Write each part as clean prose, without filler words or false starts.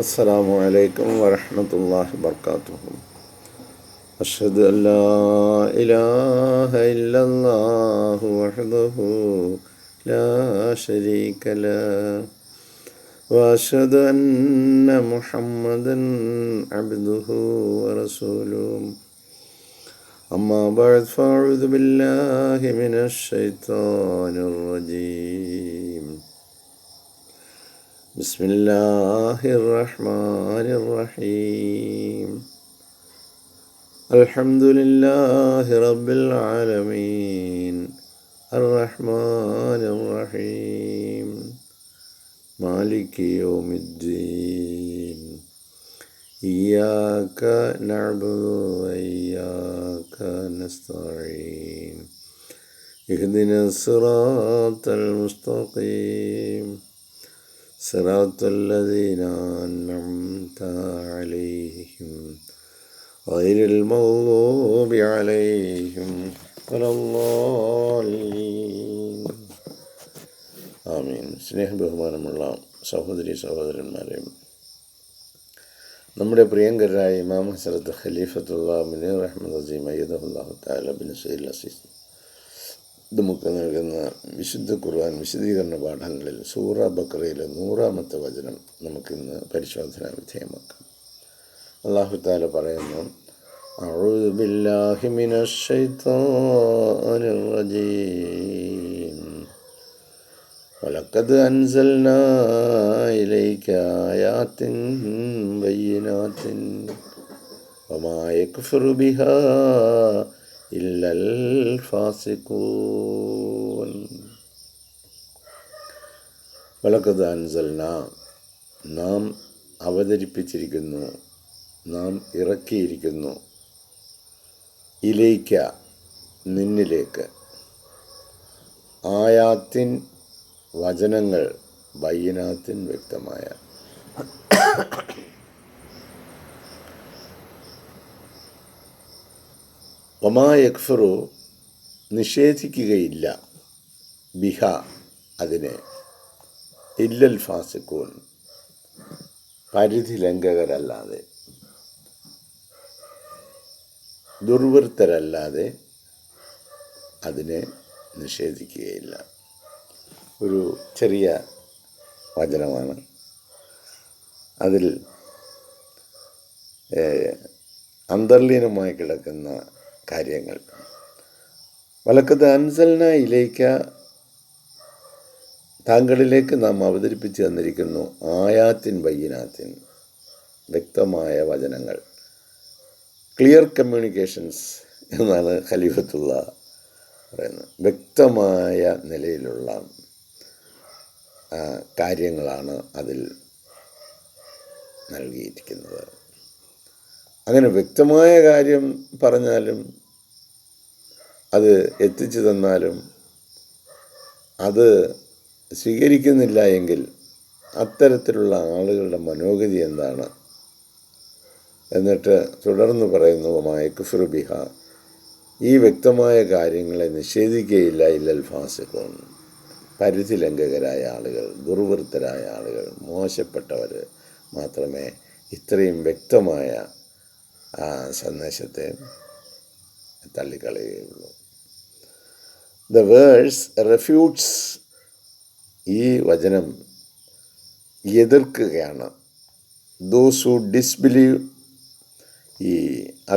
അസ്സലാമു അലൈക്കും വറഹ്മത്തുള്ളാഹി വബറകാതുഹു. അഷ്ഹദു അല്ലാ ഇലാഹ ഇല്ലല്ലാഹു വഹ്ദഹു ലാ ശരീക ലഹു വഅഷ്ഹദു അന്ന മുഹമ്മദൻ അബ്ദുഹു വറസൂലുഹു. അമ്മാ ബഅദ് ഫഅഊദു ബില്ലാഹി മിനശ് ശൈത്വാനിർ റജീം. ബിസ്മില്ലാഹിർ റഹ്മാനിർ റഹീം. അൽഹംദുലില്ലാഹി റബ്ബിൽ ആലമീൻ അർറഹ്മാനിർ റഹീം മാലികി യൗമിദ്ദീൻ. ഇയ്യാക നഅ്ബുദു വഇയ്യാക നസ്തഈൻ. ഇഹ്ദിനസ് സിറാത്തൽ മുസ്തഖീം സിറാത്തൽ ലദീന അൻഅംത അലൈഹിം ഗൈറിൽ മഗ്ദൂബി അലൈഹിം വലദ്ദാലീൻ. ആമീൻ. സ്നേഹബഹുമാനമുള്ള സഹോദരി സഹോദരന്മാരെ, നമ്മുടെ പ്രിയങ്കരായ ഇമാം ഹസ്രത്ത് ഖലീഫത്തുല്ലാഹ് മുനീർ അഹ്മദ് അസീം അയ്യദഹുല്ലാഹു തആല ബിൻ സയ്യിദുൽ അസീസ് നമുക്ക് നൽകുന്ന വിശുദ്ധ ഖുർആൻ വിശദീകരണ പാഠങ്ങളിൽ സൂറ ബഖറയിലെ 100-ാമത്തെ വചനം നമുക്കിന്ന് പരിശോധനാ വിധേയമാക്കാം. അല്ലാഹു തആല പറയുന്നു, അഊദു ബില്ലാഹി മിനശ് ശൈത്വാനിർ റജീം. വലഖദ് അൻസൽനാ ഇലൈക ആയാതിൻ ബയ്യിനാതിൻ വമാ യക്ഫുറു ബിഹാ ഇല്ലൽ ഫാസിഖൂൻ. വലഖദ് അൻസൽനാ, നാം അവതരിപ്പിച്ചിരിക്കുന്നു, നാം ഇറക്കിയിരിക്കുന്നു, ഇലൈക, നിന്നിലേക്ക്, ആയാത്തിൻ, വചനങ്ങൾ, ബയ്യിനാത്തിൻ, വ്യക്തമായ. വമാ യക്ഫുറു, നിഷേധിക്കുകയില്ല, ബിഹ, അതിനെ, ഇല്ലൽ ഫാസിഖൂൻ, പരിധി ലംഘകരല്ലാതെ, ദുർവൃത്തരല്ലാതെ അതിനെ നിഷേധിക്കുകയില്ല. ഒരു ചെറിയ വചനമാണ്. അതിൽ അന്തർലീനമായി കിടക്കുന്ന കാര്യങ്ങൾ. വലഖദ് അൻസൽനാ ഇലൈക, താങ്കളിലേക്ക് നാം അവതരിപ്പിച്ചു തന്നിരിക്കുന്നു, ആയാത്തിൻ ബയ്യിനാത്തിൻ, വ്യക്തമായ വചനങ്ങൾ, ക്ലിയർ കമ്മ്യൂണിക്കേഷൻസ് എന്നാണ് ഖലീഫത്തുള്ള പറയുന്നത്. വ്യക്തമായ നിലയിലുള്ള കാര്യങ്ങളാണ് അതിൽ നൽകിയിരിക്കുന്നത്. അങ്ങനെ വ്യക്തമായ കാര്യം പറഞ്ഞാലും അത് എത്തിച്ചു തന്നാലും അത് സ്വീകരിക്കുന്നില്ല എങ്കിൽ അത്തരത്തിലുള്ള ആളുകളുടെ മനോഗതി എന്താണ്? എന്നിട്ട് തുടർന്ന് പറയുന്നു, യക്ഫുറു ബിഹ, ഈ വ്യക്തമായ കാര്യങ്ങളെ നിഷേധിക്കുകയില്ല ഇല്ലൽ ഫാസിഖൂൻ, പരിധി ലംഘകരായ ആളുകൾ, ദുർവൃത്തരായ ആളുകൾ, മോശപ്പെട്ടവർ മാത്രമേ ഇത്രയും വ്യക്തമായ സന്ദേശത്തെ തള്ളിക്കളയുകയുള്ളൂ. ദ വേഴ്സ് റെഫ്യൂട്ട്സ്, ഈ വചനം എതിർക്കുകയാണ്, ദോസ് ഹു ഡിസ്ബിലീവ്, ഈ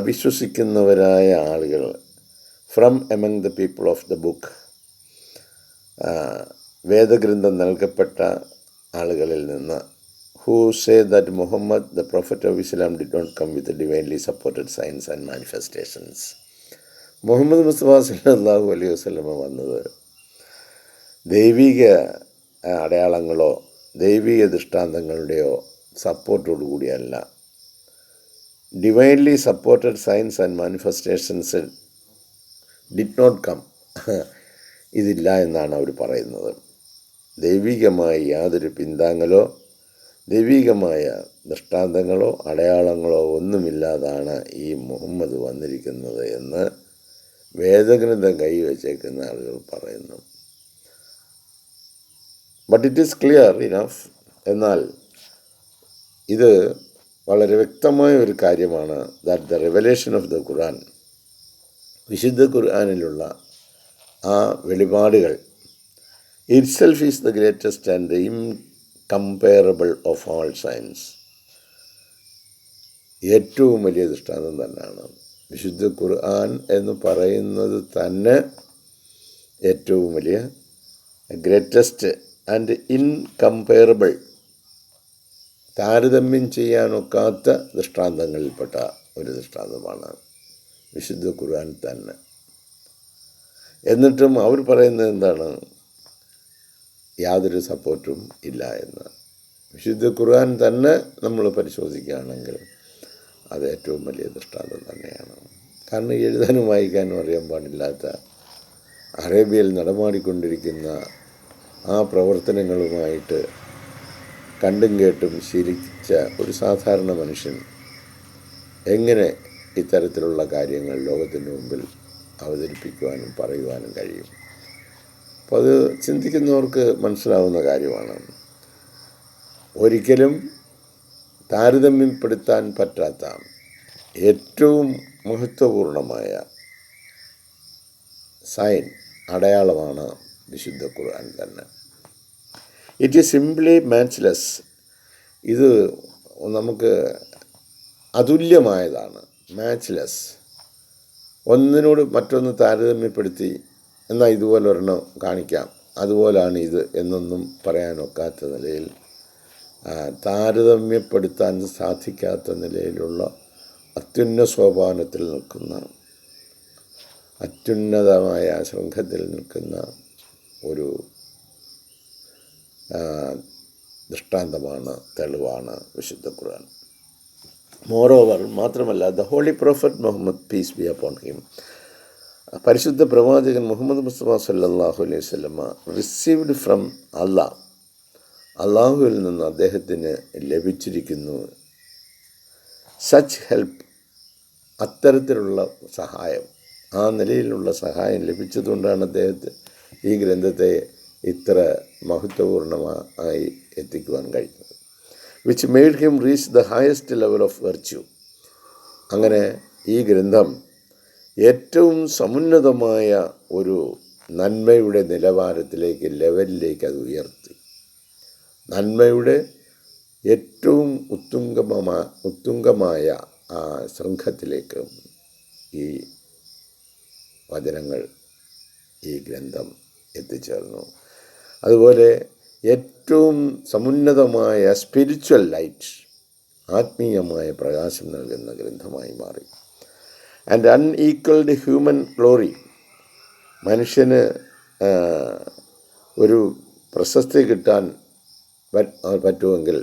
അവിശ്വസിക്കുന്നവരായ ആളുകൾ, from among the people of the book, വേദഗ്രന്ഥം നൽകപ്പെട്ട ആളുകളിൽ നിന്ന്, who say that Muhammad, the prophet of Islam, did not come with the divinely supported signs and manifestations. Muhammad Mustafa സല്ലല്ലാഹു അലൈഹി വസല്ലമ വന്നത് ദൈവിക അടയാളങ്ങളോ ദൈവിക ദൃഷ്ടാന്തങ്ങളുടെയോ സപ്പോർട്ടോടുകൂടിയല്ല. Divinely supported science and manifestations did not come, ഇതില്ല എന്നാണ് അവർ പറയുന്നത്. ദൈവികമായി യാതൊരു പിന്താങ്ങലോ ദൈവികമായ ദൃഷ്ടാന്തങ്ങളോ അടയാളങ്ങളോ ഒന്നുമില്ലാതാണ് ഈ മുഹമ്മദ് വന്നിരിക്കുന്നത് എന്ന് വേദഗ്രന്ഥം കൈവച്ചേക്കുന്ന ആളുകൾ പറയുന്നു. But it is clear enough. എന്നാൽ ഇത് വളരെ വ്യക്തമായ ഒരു കാര്യമാണ്. That the revelation of the Quran, വിശുദ്ധ ഖുർആനിലുള്ള ആ വെളിപാടുകൾ itself is the greatest and the incomparable of all science. ഏറ്റവും വലിയ ദൃഷ്ടാന്തം തന്നെയാണ് വിശുദ്ധ ഖുർആൻ എന്ന് പറയുന്നത് തന്നെ. ഏറ്റവും വലിയ ഗ്രേറ്റസ്റ്റ് ആൻഡ് ഇൻകമ്പയറബിൾ, താരതമ്യം ചെയ്യാനൊക്കാത്ത ദൃഷ്ടാന്തങ്ങളിൽപ്പെട്ട ഒരു ദൃഷ്ടാന്തമാണ് വിശുദ്ധ ഖുർആൻ തന്നെ. എന്നിട്ടും അവർ പറയുന്നത് എന്താണ്? യാതൊരു സപ്പോർട്ടും ഇല്ല എന്ന്. വിശുദ്ധ ഖുർആൻ തന്നെ നമ്മൾ പരിശോധിക്കുകയാണെങ്കിൽ അത് ഏറ്റവും വലിയ ദൃഷ്ടാന്തം തന്നെയാണ്. കാരണം എഴുതാനും വായിക്കാനും അറിയാൻ പാടില്ലാത്ത, അറേബ്യയിൽ നടമാടിക്കൊണ്ടിരിക്കുന്ന ആ പ്രവർത്തനങ്ങളുമായിട്ട് കണ്ടും കേട്ടും ശീലിച്ച ഒരു സാധാരണ മനുഷ്യൻ എങ്ങനെ ഇത്തരത്തിലുള്ള കാര്യങ്ങൾ ലോകത്തിന് മുമ്പിൽ അവതരിപ്പിക്കുവാനും പറയുവാനും കഴിയും? അപ്പോൾ അത് ചിന്തിക്കുന്നവർക്ക് മനസ്സിലാവുന്ന കാര്യമാണ്. ഒരിക്കലും താരതമ്യപ്പെടുത്താൻ പറ്റാത്ത ഏറ്റവും മഹത്വപൂർണമായ സൈൻ, അടയാളമാണ് വിശുദ്ധ ഖുർആൻ തന്നെ. It is simply matchless. ഇത് നമുക്ക് അതുല്യമായതാണ്. മാച്ച്ലെസ്, ഒന്നിനോട് മറ്റൊന്ന് താരതമ്യപ്പെടുത്തി എന്നാൽ ഇതുപോലെ ഒരെണ്ണം കാണിക്കാം, അതുപോലാണ് ഇത് എന്നൊന്നും പറയാനൊക്കാത്ത നിലയിൽ, താരതമ്യപ്പെടുത്താൻ സാധിക്കാത്ത നിലയിലുള്ള അത്യുന്നത സോപാനത്തിൽ നിൽക്കുന്ന, അത്യുന്നതമായ ശൃംഖത്തിൽ നിൽക്കുന്ന ഒരു ദൃഷ്ടാന്തമാണ്, തെളിവാണ് വിശുദ്ധ ഖുർആൻ. മോറോവർ, മാത്രമല്ല, the holy prophet Muhammad, peace be upon him, പരിശുദ്ധ പ്രവാചകൻ മുഹമ്മദ് മുസ്തഫ സല്ലല്ലാഹു അലൈഹി വസല്ലമ റിസീവ്ഡ് ഫ്രം അല്ലാഹ്, അള്ളാഹുവിൽ നിന്ന് അദ്ദേഹത്തിന് ലഭിച്ചിരിക്കുന്നു സച്ച് ഹെൽപ്പ്, അത്തരത്തിലുള്ള സഹായം, ആ നിലയിലുള്ള സഹായം ലഭിച്ചതുകൊണ്ടാണ് അദ്ദേഹത്തെ ഈ ഗ്രന്ഥത്തെ ഇത്ര മഹത്വപൂർണമായി എത്തിക്കുവാൻ കഴിഞ്ഞത്. Which made him reach the highest level of virtue. അങ്ങനെ ഈ ഗ്രന്ഥം ഏറ്റവും സമുന്നതമായ ഒരു നന്മയുടെ നിലവാരത്തിലേക്ക്, ലെവലിലേക്ക് അത് ഉയർത്തി. നന്മയുടെ ഏറ്റവും ഉത്തുംഗമായ ആ ശൃംഖത്തിലേക്ക് ഈ വചനങ്ങൾ, ഈ ഗ്രന്ഥം എത്തിച്ചേർന്നു. അതുപോലെ ഏറ്റവും സമുന്നതമായ സ്പിരിച്വൽ ലൈറ്റ്, ആത്മീയമായ പ്രകാശം നൽകുന്ന ഗ്രന്ഥമായി മാറി. ആൻഡ് അൺഈക്വൽഡ് ഹ്യൂമൻ ഗ്ലോറി, മനുഷ്യന് ഒരു പ്രശസ്തി കിട്ടാൻ പറ്റുമെങ്കിൽ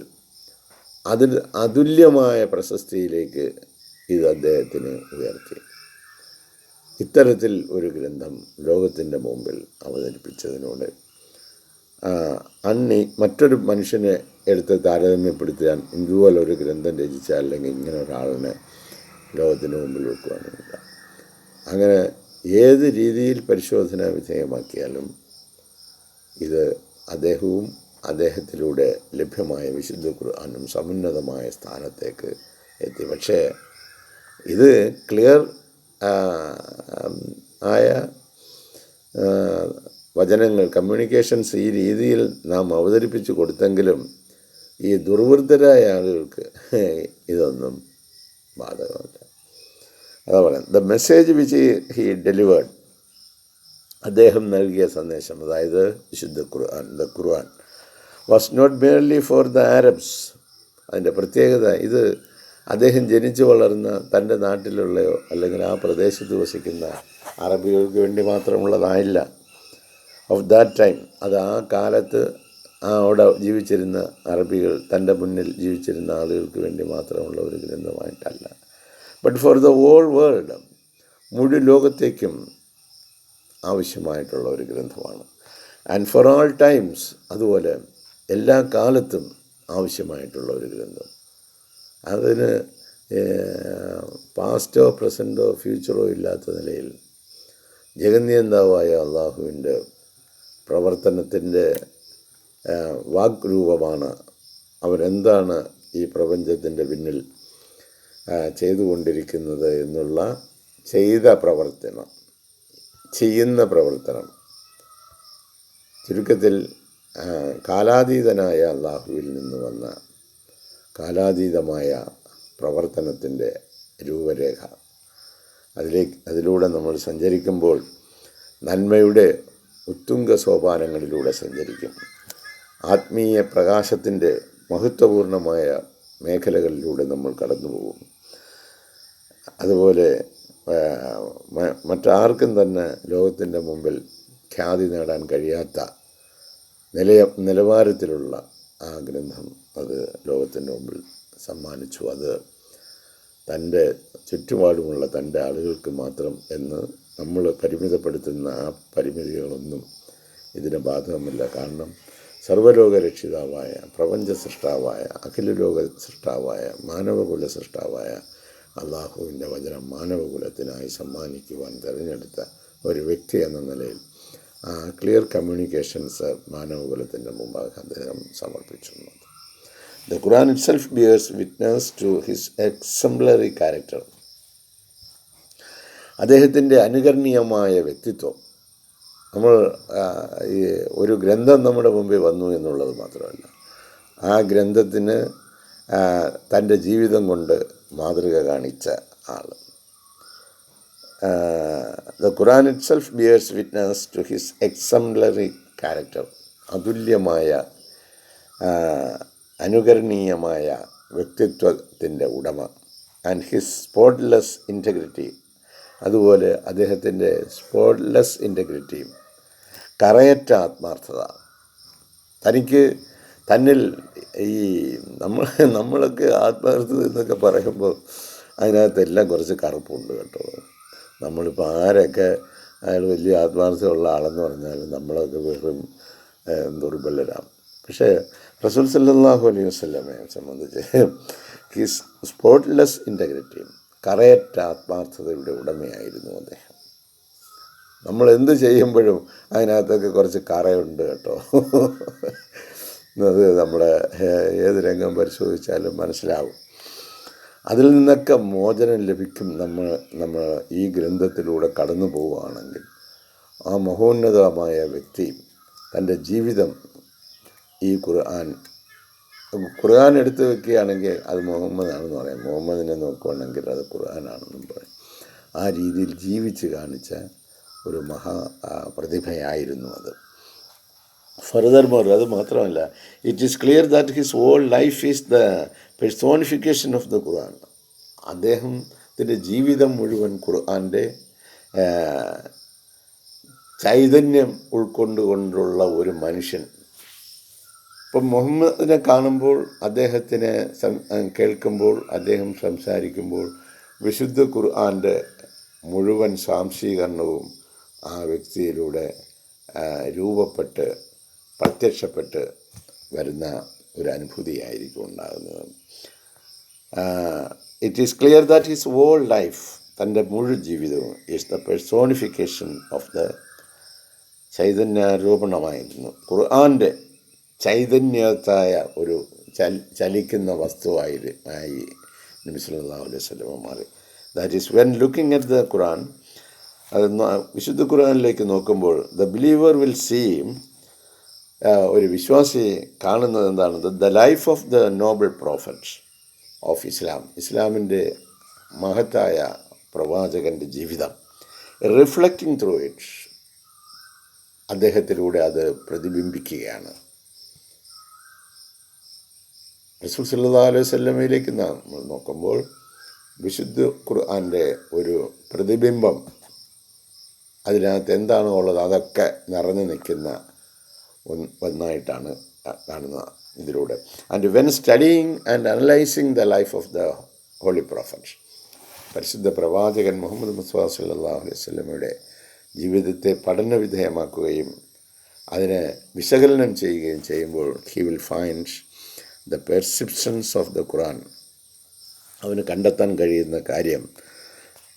അതിന് അതുല്യമായ പ്രശസ്തിയിലേക്ക് ഇത് അദ്ദേഹത്തിന് ഉയർത്തി. ഇത്തരത്തിൽ ഒരു ഗ്രന്ഥം ലോകത്തിൻ്റെ മുമ്പിൽ അവതരിപ്പിച്ചതിനോട് മറ്റൊരു മനുഷ്യനെ എടുത്ത് താരതമ്യപ്പെടുത്താൻ ഇതുപോലൊരു ഗ്രന്ഥം രചിച്ചാൽ, അല്ലെങ്കിൽ ഇങ്ങനെ ഒരാളിനെ ലോകത്തിന് മുമ്പിൽ വെക്കുവാനില്ല. അങ്ങനെ ഏത് രീതിയിൽ പരിശോധന വിധേയമാക്കിയാലും ഇത് അദ്ദേഹവും അദ്ദേഹത്തിലൂടെ ലഭ്യമായ വിശുദ്ധ ഖുർആനും സമുന്നതമായ സ്ഥാനത്തേക്ക് എത്തി. പക്ഷേ ഇത് ക്ലിയർ ആയ വചനങ്ങൾ, കമ്മ്യൂണിക്കേഷൻസ് ഈ രീതിയിൽ നാം അവതരിപ്പിച്ച് കൊടുത്തെങ്കിലും ഈ ദുർവൃത്തരായ ആളുകൾക്ക് ഇതൊന്നും ബാധകമല്ല. അതാ പറയാം, the message which he delivered, അദ്ദേഹം നൽകിയ സന്ദേശം, അതായത് വിശുദ്ധ ഖുർആൻ, the Quran was not merely for the Arabs. അതിൻ്റെ പ്രത്യേകത, ഇത് അദ്ദേഹം ജനിച്ചു വളർന്ന തൻ്റെ നാട്ടിലുള്ളയോ അല്ലെങ്കിൽ ആ പ്രദേശത്ത് വസിക്കുന്ന അറബികൾക്ക് വേണ്ടി മാത്രമുള്ളതായില്ല. ഓഫ് ദാറ്റ് ടൈം, അത് ആ കാലത്ത് അവിടെ ജീവിച്ചിരുന്ന അറബികൾ, തൻ്റെ മുന്നിൽ ജീവിച്ചിരുന്ന ആളുകൾക്ക് വേണ്ടി മാത്രമുള്ള ഒരു ഗ്രന്ഥമായിട്ടല്ല, but for the whole world, മുഴുവൻ ലോകത്തേക്കും ആവശ്യമായിട്ടുള്ള ഒരു ഗ്രന്ഥമാണ്. ആൻഡ് ഫോർ ഓൾ ടൈംസ്, അതുപോലെ എല്ലാ കാലത്തും ആവശ്യമായിട്ടുള്ള ഒരു ഗ്രന്ഥം. അതിന് പാസ്റ്റോ പ്രസൻറ്റോ ഫ്യൂച്ചറോ ഇല്ലാത്ത നിലയിൽ ജഗന്നിയന്താവായ അള്ളാഹുവിൻ്റെ പ്രവർത്തനത്തിൻ്റെ വാഗ്രൂപമാണ്. അവരെന്താണ് ഈ പ്രപഞ്ചത്തിൻ്റെ പിന്നിൽ ചെയ്തുകൊണ്ടിരിക്കുന്നത് എന്നുള്ള ചെയ്യുന്ന പ്രവർത്തനം ചുരുക്കത്തിൽ കാലാതീതനായ അള്ളാഹുവിൽ നിന്ന് വന്ന കാലാതീതമായ പ്രവർത്തനത്തിൻ്റെ രൂപരേഖ. അതിലൂടെ നമ്മൾ സഞ്ചരിക്കുമ്പോൾ നന്മയുടെ ഉത്തുംഗ സോപാനങ്ങളിലൂടെ സഞ്ചരിക്കും. ആത്മീയ പ്രകാശത്തിൻ്റെ മഹത്വപൂർണമായ മേഖലകളിലൂടെ നമ്മൾ കടന്നു പോകും. അതുപോലെ മറ്റാർക്കും തന്നെ ലോകത്തിൻ്റെ മുമ്പിൽ ഖ്യാതി നേടാൻ കഴിയാത്ത നിലവാരത്തിലുള്ള ആ ഗ്രന്ഥം അത് ലോകത്തിൻ്റെ മുമ്പിൽ സമ്മാനിച്ചു. അത് തൻ്റെ ചുറ്റുപാടുമുള്ള തൻ്റെ ആളുകൾക്ക് മാത്രം എന്ന് നമ്മൾ പരിമിതപ്പെടുത്തുന്ന ആ പരിമിതികളൊന്നും ഇതിന് ബാധകമല്ല. കാരണം സർവ്വലോക രക്ഷിതാവായ, പ്രപഞ്ച സൃഷ്ടാവായ, അഖിലലോക സൃഷ്ടാവായ, മാനവകുല സൃഷ്ടാവായ അള്ളാഹുവിൻ്റെ വചനം മാനവകുലത്തിനായി സമ്മാനിക്കുവാൻ തിരഞ്ഞെടുത്ത ഒരു വ്യക്തി എന്ന നിലയിൽ ക്ലിയർ കമ്മ്യൂണിക്കേഷൻസ് മാനവകുലത്തിൻ്റെ മുമ്പാകെ അദ്ദേഹം സമർപ്പിച്ചു. The Quran itself bears witness to his exemplary character. അദ്ദേഹത്തിൻ്റെ അനുകരണീയമായ വ്യക്തിത്വം. നമ്മൾ ഒരു ഗ്രന്ഥം നമ്മുടെ മുമ്പിൽ വന്നു എന്നുള്ളത് മാത്രമല്ല, ആ ഗ്രന്ഥത്തിന് തൻ്റെ ജീവിതം കൊണ്ട് മാതൃക കാണിച്ച ആൾ. The Quran itself bears witness to his exemplary character. അതുല്യമായ അനുകരണീയമായ വ്യക്തിത്വത്തിൻ്റെ ഉടമ. And his spotless integrity. അതുപോലെ അദ്ദേഹത്തിൻ്റെ സ്പോട്ട്ലെസ് ഇൻറ്റഗ്രിറ്റിയും കറയറ്റ ആത്മാർത്ഥത. തന്നിൽ ഈ നമ്മളൊക്കെ ആത്മാർത്ഥത എന്നൊക്കെ പറയുമ്പോൾ അതിനകത്തെല്ലാം കുറച്ച് കറുപ്പുണ്ട് കേട്ടോ. നമ്മളിപ്പോൾ ആരൊക്കെ അയാൾ വലിയ ആത്മാർത്ഥതയുള്ള ആളെന്ന് പറഞ്ഞാലും നമ്മളൊക്കെ വെറും ദുർബലരാണ്. പക്ഷേ റസൂൽ സല്ലല്ലാഹു അലൈഹി വസല്ലമയെ സംബന്ധിച്ച് ഹിസ് സ്പോട്ട്ലെസ് ഇൻറ്റഗ്രിറ്റിയും കറയറ്റ ആത്മാർത്ഥതയുടെ ഉടമയായിരുന്നു അദ്ദേഹം. നമ്മൾ എന്ത് ചെയ്യുമ്പോഴും അതിനകത്തൊക്കെ കുറച്ച് കറയുണ്ട് കേട്ടോ. അത് നമ്മുടെ ഏത് രംഗം പരിശോധിച്ചാലും മനസ്സിലാവും. അതിൽ നിന്നൊക്കെ മോചനം ലഭിക്കും. നമ്മൾ ഈ ഗ്രന്ഥത്തിലൂടെ കടന്നു പോവുകയാണെങ്കിൽ ആ മഹോന്നതമായ വ്യക്തി തൻ്റെ ജീവിതം ഈ ഖുർആൻ എടുത്ത് വെക്കുകയാണെങ്കിൽ അത് മുഹമ്മദാണെന്ന് പറയാം. മുഹമ്മദിനെ നോക്കുകയാണെങ്കിൽ അത് ഖുർആനാണെന്നും പറയും. ആ രീതിയിൽ ജീവിച്ച് കാണിച്ച ഒരു പ്രതിഭയായിരുന്നു അത്. ഫർദർമോർ, അത് മാത്രമല്ല, it is clear that his whole life is the personification of the Quran. അദ്ദേഹത്തിൻ്റെ ജീവിതം മുഴുവൻ ഖുർആൻ്റെ ചൈതന്യം ഉൾക്കൊണ്ടുകൊണ്ടുള്ള ഒരു മനുഷ്യൻ. ഇപ്പം മുഹമ്മദിനെ കാണുമ്പോൾ, അദ്ദേഹത്തിനെ കേൾക്കുമ്പോൾ, അദ്ദേഹം സംസാരിക്കുമ്പോൾ വിശുദ്ധ ഖുർആൻ്റെ മുഴുവൻ സ്വാംശീകരണവും ആ വ്യക്തിയിലൂടെ രൂപപ്പെട്ട് പ്രത്യക്ഷപ്പെട്ട് വരുന്ന ഒരു അനുഭൂതിയായിരിക്കും ഉണ്ടാകുന്നത്. It is clear that his whole life, തൻ്റെ മുഴുവൻ ജീവിതവും is the personification of the ചൈതന്യാരൂപണമായിരുന്നു. ഖുർആൻ്റെ ചൈതന്യത്തായ ഒരു ചലിക്കുന്ന വസ്തുവായി നബി സല്ലല്ലാഹു അലൈഹി വസല്ലം മാറി. That is when looking at the Quran, അത് വിശുദ്ധ ഖുർആനിലേക്ക് നോക്കുമ്പോൾ ദ ബിലീവർ വിൽ സീ, ഒരു വിശ്വാസി കാണുന്നത് എന്താണ്? The life of the Noble prophet of Islam, ഇസ്ലാമിൻ്റെ മഹത്തായ പ്രവാചകൻ്റെ ജീവിതം. റിഫ്ലക്റ്റിംഗ് ത്രൂ ഇറ്റ്, അദ്ദേഹത്തിലൂടെ അത് പ്രതിബിംബിക്കുകയാണ്. റസൂൽ സല്ലല്ലാഹു അലൈഹി വസല്ലമയിലേക്ക് നമ്മൾ നോക്കുമ്പോൾ വിശുദ്ധ ഖുർആൻ്റെ ഒരു പ്രതിബിംബം, അതിനകത്ത് എന്താണോ ഉള്ളത് അതൊക്കെ നിറഞ്ഞു നിൽക്കുന്ന ഒന്നായിട്ടാണ് കാണുന്നത് ഇതിലൂടെ. And when studying and analysing the life of the holy prophet, പരിശുദ്ധ പ്രവാചകൻ മുഹമ്മദ് മുസ്തഫ സല്ലല്ലാഹു അലൈഹി വസല്ലമയുടെ ജീവിതത്തെ പഠനവിധേയമാക്കുകയും അതിനെ വിശകലനം ചെയ്യുകയും ചെയ്യുമ്പോൾ he will find the perceptions of the Quran, അവന് കണ്ടെത്താൻ കഴിയുന്ന കാര്യം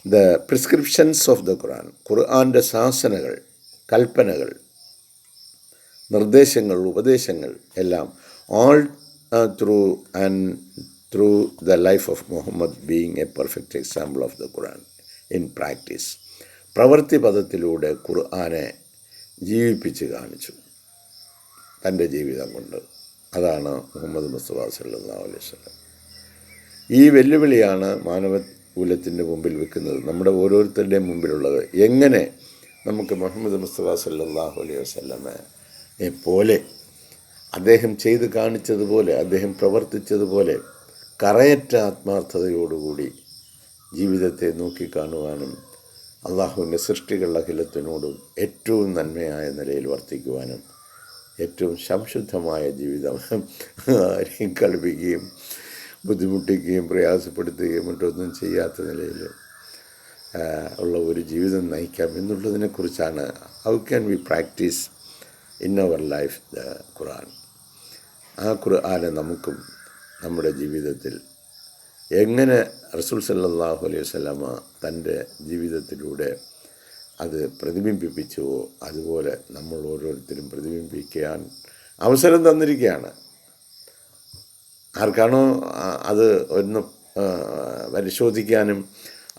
the prescriptions of the Quran, ഖുർആൻ്റെ ശാസനകൾ, കൽപ്പനകൾ, നിർദ്ദേശങ്ങൾ, ഉപദേശങ്ങൾ എല്ലാം all through the life of Muhammad being a perfect example of the Quran in practice. പ്രവൃത്തി പദത്തിലൂടെ ഖുർആനെ ജീവിപ്പിച്ച് കാണിച്ചു തൻ്റെ ജീവിതം കൊണ്ട്. അതാണ് മുഹമ്മദ് മുസ്തഫ സല്ലല്ലാഹു അലൈഹി വസല്ലം. ഈ വെല്ലുവിളിയാണ് മാനവകുലത്തിൻ്റെ മുമ്പിൽ വെക്കുന്നത്, നമ്മുടെ ഓരോരുത്തരുടെയും മുമ്പിലുള്ളത്. എങ്ങനെ നമുക്ക് മുഹമ്മദ് മുസ്തഫ സല്ലല്ലാഹു അലൈഹി വസല്ലമയെ പോലെ, അദ്ദേഹം ചെയ്ത് കാണിച്ചതുപോലെ, അദ്ദേഹം പ്രവർത്തിച്ചതുപോലെ കറയറ്റ ആത്മാർത്ഥതയോടുകൂടി ജീവിതത്തെ നോക്കിക്കാണുവാനും അള്ളാഹുവിൻ്റെ സൃഷ്ടികളുടെ അഖിലത്തിനോടും ഏറ്റവും നന്മയായ നിലയിൽ വർത്തിക്കുവാനും, ഏറ്റവും സംശുദ്ധമായ ജീവിതം ആരെയും കളിപ്പിക്കുകയും ബുദ്ധിമുട്ടിക്കുകയും പ്രയാസപ്പെടുത്തുകയും മറ്റൊന്നും ചെയ്യാത്ത നിലയിൽ ഉള്ള ഒരു ജീവിതം നയിക്കാം എന്നുള്ളതിനെക്കുറിച്ചാണ് how can we practice in our life the Quran. ആ ഖുർആനെ നമുക്കും നമ്മുടെ ജീവിതത്തിൽ എങ്ങനെ റസൂൽ സല്ലല്ലാഹു അലൈഹി വസല്ലമ തൻ്റെ ജീവിതത്തിലൂടെ അത് പ്രതിബിംബിപ്പിച്ചുവോ അതുപോലെ നമ്മൾ ഓരോരുത്തരും പ്രതിബിംബിക്കാൻ അവസരം തന്നിരിക്കുകയാണ്. ആർക്കാണോ അത് ഒന്ന് പരിശോധിക്കാനും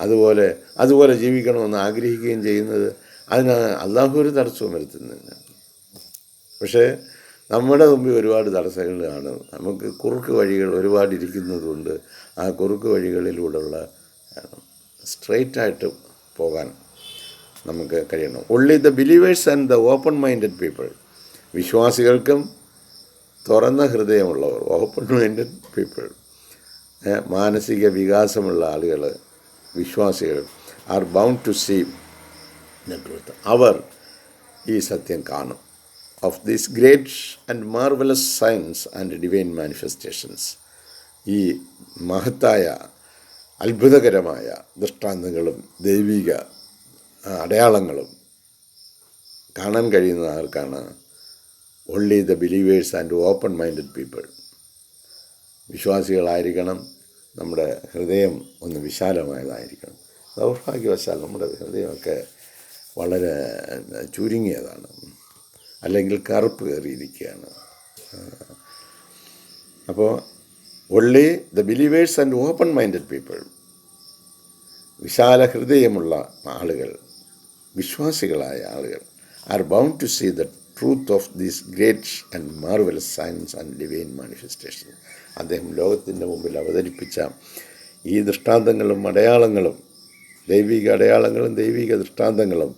അതുപോലെ ജീവിക്കണമെന്ന് ആഗ്രഹിക്കുകയും ചെയ്യുന്നത്, അതിന് അള്ളാഹു ഒരു തടസ്സവും വരുത്തുന്നില്ല. പക്ഷേ നമ്മുടെ മുമ്പിൽ ഒരുപാട് തടസ്സങ്ങളാണ്. നമുക്ക് കുറുക്ക് വഴികൾ ഒരുപാട് ഇരിക്കുന്നതുകൊണ്ട് ആ കുറുക്ക് വഴികളിലൂടെയുള്ള സ്ട്രെയിറ്റായിട്ട് പോകാൻ നമുക്ക് കഴിയണം. Only the believers and the open minded people, വിശ്വാസികൾക്കും തുറന്ന ഹൃദയമുള്ളവർ, ഓപ്പൺ മൈൻഡഡ് പീപ്പിൾ, മാനസിക വികാസമുള്ള ആളുകൾ, വിശ്വാസികൾ, are bound to see the truth, അവർ ഈ സത്യം കാണും. Of these great and marvellous science and divine manifestations, ഈ മഹത്തായ അത്ഭുതകരമായ ദൃഷ്ടാന്തങ്ങളും ദൈവിക അടയാളങ്ങളും കാണാൻ കഴിയുന്ന ആർക്കാണ്? Only the believers and open minded people. വിശ്വാസികളായിരിക്കണം. നമ്മുടെ ഹൃദയം ഒന്ന് വിശാലമായതായിരിക്കണം. ദൗർഭാഗ്യവശാൽ നമ്മുടെ ഹൃദയമൊക്കെ വളരെ ചുരുങ്ങിയതാണ്, അല്ലെങ്കിൽ കറുപ്പ് കയറിയിരിക്കുകയാണ്. അപ്പോൾ only the believers and open minded people, വിശാല ഹൃദയമുള്ള ആളുകൾ, വിശ്വാസികളായ ആളുകൾ, are bound to see the truth of these great and marvellous science and divine manifestation. അദ്ദേഹം ലോകത്തിൻ്റെ മുമ്പിൽ അവതരിപ്പിച്ച ഈ ദൃഷ്ടാന്തങ്ങളും അടയാളങ്ങളും, ദൈവിക അടയാളങ്ങളും ദൈവിക ദൃഷ്ടാന്തങ്ങളും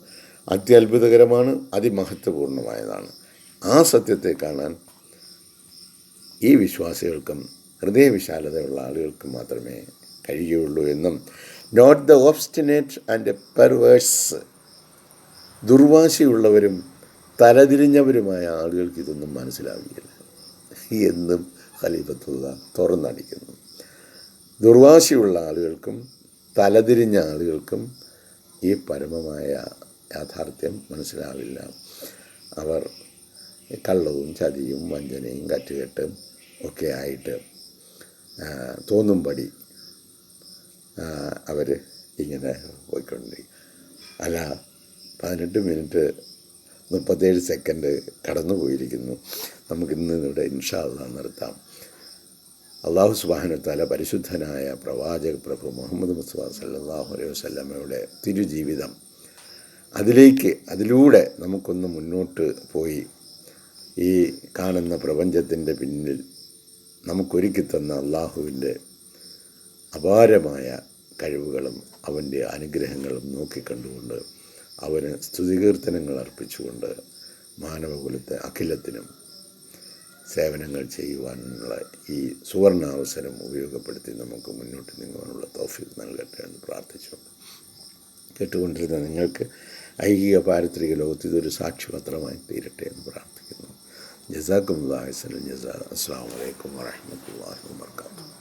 അത്യത്ഭുതകരമാണ്, അതിമഹത്വപൂർണമായതാണ്. ആ സത്യത്തെ കാണാൻ ഈ വിശ്വാസികൾക്കും ഹൃദയവിശാലതയുള്ള ആളുകൾക്കും മാത്രമേ കഴിയുകയുള്ളൂ എന്നും, നോട്ട് ദ ഓബ്സ്റ്റിനേറ്റ് ആൻഡ് പെർവേഴ്സ്, ദുർവാശിയുള്ളവരും തലതിരിഞ്ഞവരുമായ ആളുകൾക്ക് ഇതൊന്നും മനസ്സിലാവുകയില്ല എന്നും ഖലീഫത്തുള്ള തുറന്നടിക്കുന്നു. ദുർവാശിയുള്ള ആളുകൾക്കും തലതിരിഞ്ഞ ആളുകൾക്കും ഈ പരമമായ യാഥാർത്ഥ്യം മനസ്സിലാവില്ല. അവർ കള്ളവും ചതിയും വഞ്ചനയും കറ്റുകെട്ടും ഒക്കെ ആയിട്ട് തോന്നുംപടി അവർ ഇങ്ങനെ പോയിക്കൊണ്ടിരിക്കും. അല്ല, 18 മിനിറ്റ് 37 സെക്കൻഡ് കടന്നു പോയിരിക്കുന്നു. നമുക്കിന്ന് ഇവിടെ ഇൻഷാ അല്ലാഹ് നിർത്താം. അല്ലാഹു സുബ്ഹാനഹു വ തആല പരിശുദ്ധനായ പ്രവാചക പ്രഭു മുഹമ്മദ് മുസ്തഫ സല്ലല്ലാഹു അലൈഹി വസല്ലമയുടെ തിരുജീവിതം, അതിലൂടെ നമുക്കൊന്ന് മുന്നോട്ട് പോയി ഈ കാണുന്ന പ്രപഞ്ചത്തിൻ്റെ പിന്നിൽ നമുക്കൊരുക്കി തന്ന അള്ളാഹുവിൻ്റെ അപാരമായ കഴിവുകളും അവൻ്റെ അനുഗ്രഹങ്ങളും നോക്കിക്കണ്ടുകൊണ്ട് അവന് സ്തുതികീർത്തനങ്ങൾ അർപ്പിച്ചുകൊണ്ട് മാനവകുലത്തെ അഖിലത്തിനും സേവനങ്ങൾ ചെയ്യുവാനുള്ള ഈ സുവർണാവസരം ഉപയോഗപ്പെടുത്തി നമുക്ക് മുന്നോട്ട് നീങ്ങുവാനുള്ള തൗഫീഖ് നൽകട്ടെ എന്ന് പ്രാർത്ഥിച്ചുകൊണ്ട് കേട്ടുകൊണ്ടിരുന്ന നിങ്ങൾക്ക് ഐഹിക പാരിത്രിക ലോകത്ത് ഇതൊരു സാക്ഷ്യപത്രമായി തീരട്ടെ എന്ന് പ്രാർത്ഥിക്കുന്നു. ജസാക്കുമുല്ലാഹി ഖൈറൻ ജസാ. അസ്സലാമു അലൈക്കും വറഹ്മത്തുള്ളാഹി വബറകാതുഹു.